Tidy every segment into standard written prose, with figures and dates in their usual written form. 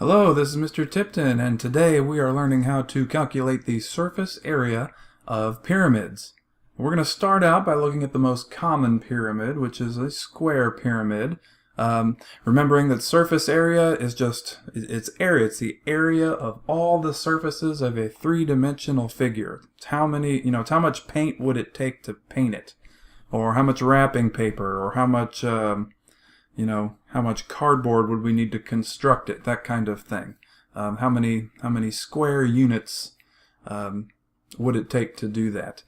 Hello, this is Mr. Tipton, and today we are learning how to calculate the surface area of pyramids. We're going to start out by looking at the most common pyramid, which is a square pyramid. Remembering that surface area is just its area. It's the area of all the surfaces of a three-dimensional figure. It's how much paint would it take to paint it, or how much wrapping paper, or how much how much cardboard would we need to construct it, that kind of thing. How many square units would it take to do that?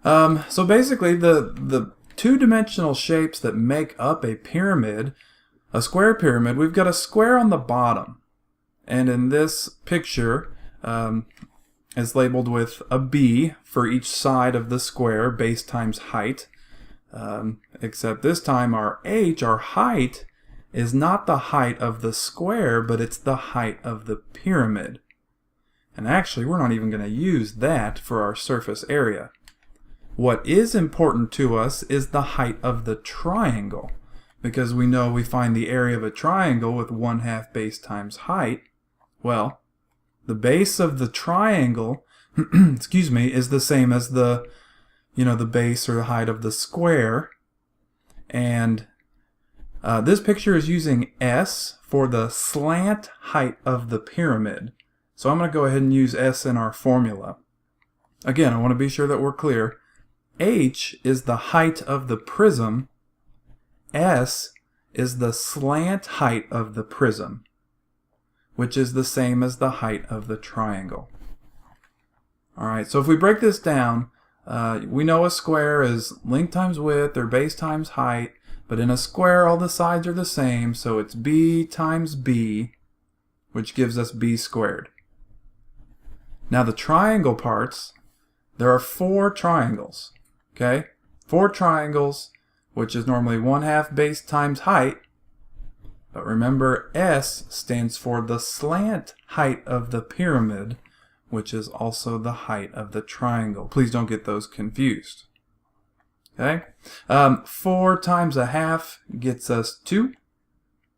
So basically, the two-dimensional shapes that make up a pyramid, a square pyramid, we've got a square on the bottom, and in this picture is labeled with a B for each side of the square, base times height. Except this time our height, is not the height of the square, but it's the height of the pyramid. And actually, we're not even going to use that for our surface area. What is important to us is the height of the triangle, because we know we find the area of a triangle with 1/2 base times height. Well, the base of the triangle is the same as the base or the height of the square. And this picture is using S for the slant height of the pyramid. So I'm going to go ahead and use S in our formula. Again, I want to be sure that we're clear. H is the height of the prism. S is the slant height of the prism, which is the same as the height of the triangle. Alright, so if we break this down, we know a square is length times width or base times height, but in a square all the sides are the same, so it's B times B, which gives us B squared. Now the triangle parts, there are 4 triangles, okay? 4 triangles, which is normally 1/2 base times height, but remember S stands for the slant height of the pyramid, which is also the height of the triangle. Please don't get those confused. Okay? 4 times 1/2 gets us 2.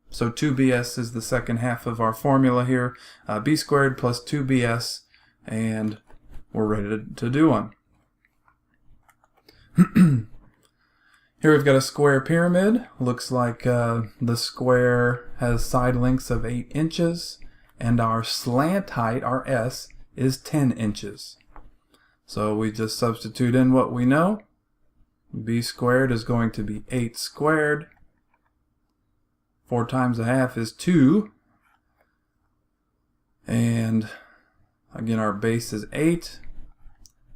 So 2bs is the second half of our formula here. B squared plus 2bs, and we're ready to do one. Here we've got a square pyramid. Looks like the square has side lengths of 8 inches, and our slant height, our S, is 10 inches. So we just substitute in what we know. B squared is going to be 8 squared. 4 times 1/2 is 2. And again, our base is 8.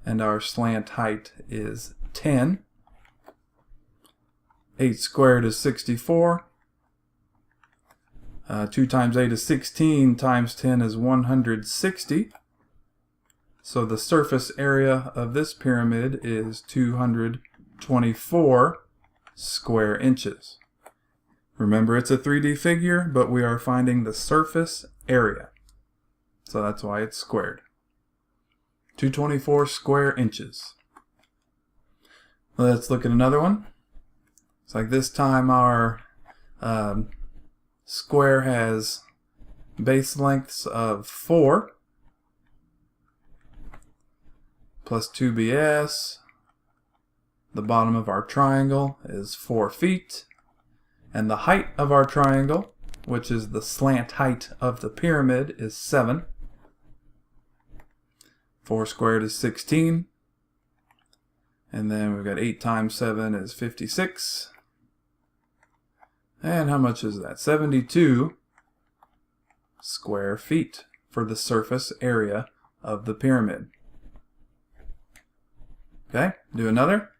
And our slant height is 10. 8 squared is 64. 2 times 8 is 16. Times 10 is 160. So the surface area of this pyramid is 224 square inches. Remember, it's a 3D figure, but we are finding the surface area. So that's why it's squared. 224 square inches. Let's look at another one. It's like this time our square has base lengths of 4. Plus 2bs. The bottom of our triangle is 4 feet. And the height of our triangle, which is the slant height of the pyramid, is 7. 4 squared is 16. And then we've got 8 times 7 is 56. And how much is that? 72 square feet for the surface area of the pyramid. Okay, do another.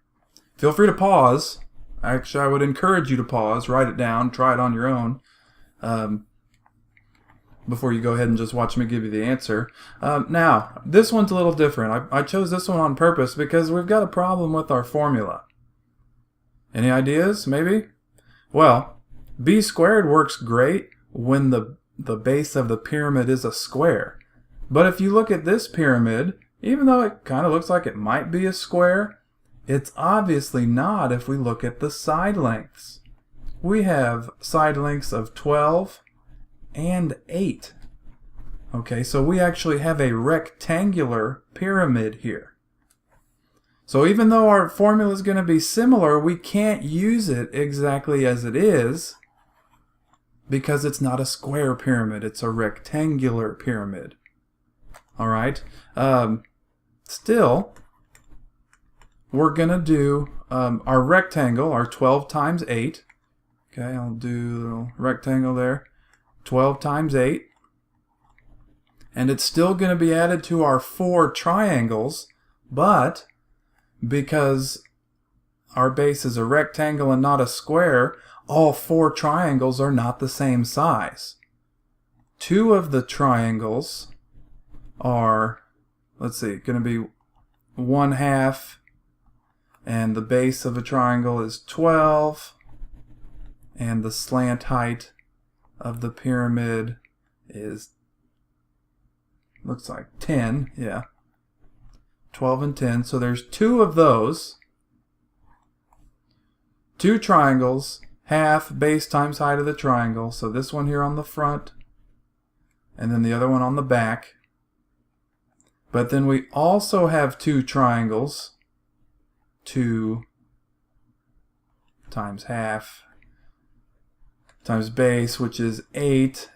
Feel free to pause. Actually, I would encourage you to pause, write it down, try it on your own, before you go ahead and just watch me give you the answer. Now, this one's a little different. I chose this one on purpose because we've got a problem with our formula. Any ideas, maybe? Well, B squared works great when the base of the pyramid is a square. But if you look at this pyramid, even though it kind of looks like it might be a square, it's obviously not if we look at the side lengths. We have side lengths of 12 and 8. Okay, so we actually have a rectangular pyramid here. So even though our formula is going to be similar, we can't use it exactly as it is because it's not a square pyramid, it's a rectangular pyramid. All right. Still, we're going to do our rectangle, our 12 times 8. Okay, I'll do a little rectangle there. 12 times 8. And it's still going to be added to our 4 triangles, but because our base is a rectangle and not a square, all 4 triangles are not the same size. 2 of the triangles are, let's see, going to be 1/2, and the base of a triangle is 12, and the slant height of the pyramid is, looks like 10, yeah. 12 and 10, so there's 2 of those. 2 triangles, half base times height of the triangle. So this one here on the front, and then the other one on the back. But then we also have 2 triangles. 2 times half times base, which is 8.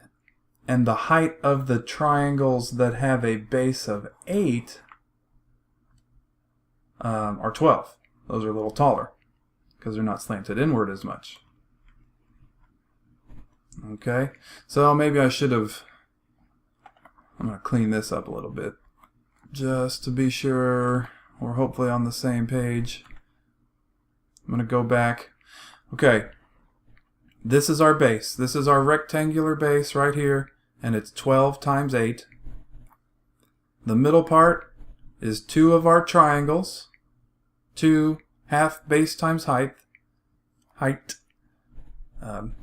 And the height of the triangles that have a base of 8 are 12. Those are a little taller because they're not slanted inward as much. Okay, so maybe I should have, I'm going to clean this up a little bit just to be sure we're hopefully on the same page. I'm going to go back. Okay, this is our base. This is our rectangular base right here, and it's 12 times 8. The middle part is 2 of our triangles. 2 half base times height.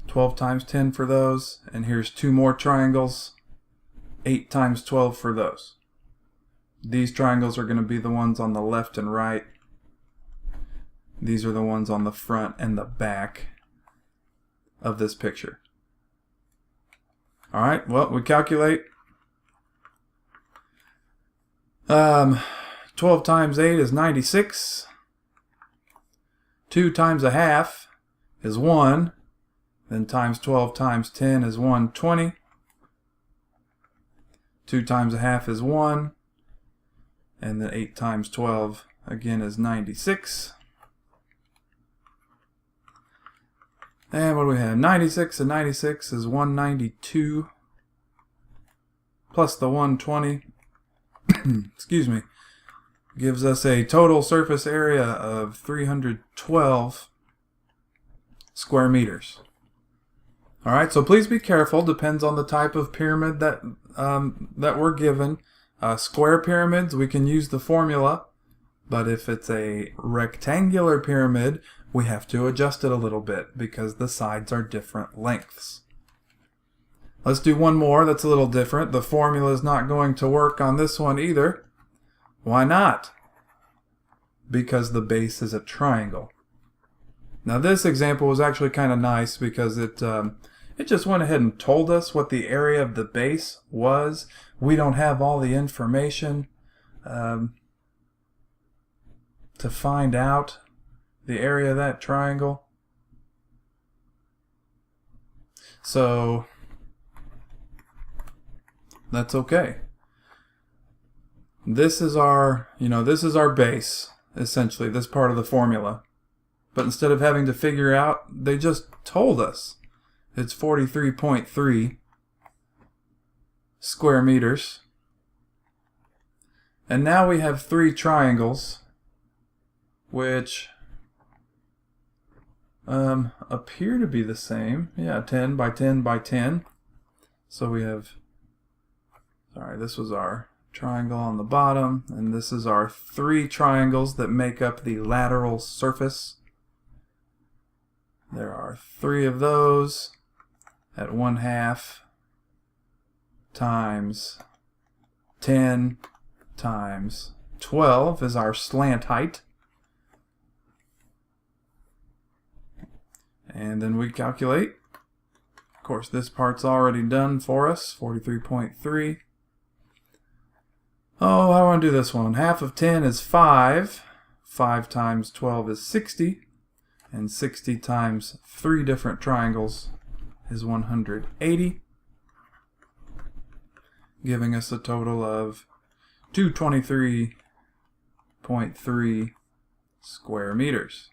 12 times 10 for those. And here's 2 more triangles. 8 times 12 for those. These triangles are going to be the ones on the left and right. These are the ones on the front and the back of this picture. Alright, well, we calculate. 12 times 8 is 96. 2 times a half is 1. Then times 12 times 10 is 120. 2 times a half is 1. And then 8 times 12 again is 96. And what do we have? 96 and 96 is 192. Plus the 120. Excuse me. Gives us a total surface area of 312 square meters. Alright, so please be careful. Depends on the type of pyramid that we're given. Square pyramids, we can use the formula. But if it's a rectangular pyramid, we have to adjust it a little bit because the sides are different lengths. Let's do one more that's a little different. The formula is not going to work on this one either. Why not? Because the base is a triangle. Now this example was actually kind of nice because it just went ahead and told us what the area of the base was. We don't have all the information to find out the area of that triangle. So that's okay. This is our, this is our base, essentially, this part of the formula. But instead of having to figure out, they just told us it's 43.3 square meters. And now we have 3 triangles, which appear to be the same. Yeah, 10 by 10 by 10. So we have, sorry, this was our triangle on the bottom, and this is our 3 triangles that make up the lateral surface. There are 3 of those at 1/2 times 10 times 12 is our slant height. And then we calculate. Of course, this part's already done for us, 43.3. Oh, how do I want to do this one? Half of 10 is 5. 5 times 12 is 60. And 60 times 3 different triangles is 180. Giving us a total of 223.3 square meters.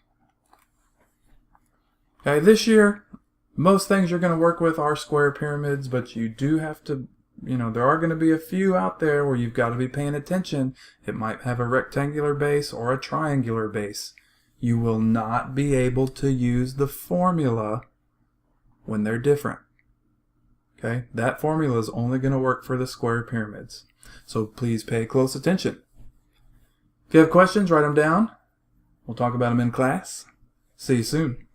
Okay, this year, most things you're going to work with are square pyramids, but you do have to, there are going to be a few out there where you've got to be paying attention. It might have a rectangular base or a triangular base. You will not be able to use the formula when they're different. Okay, that formula is only going to work for the square pyramids. So please pay close attention. If you have questions, write them down. We'll talk about them in class. See you soon.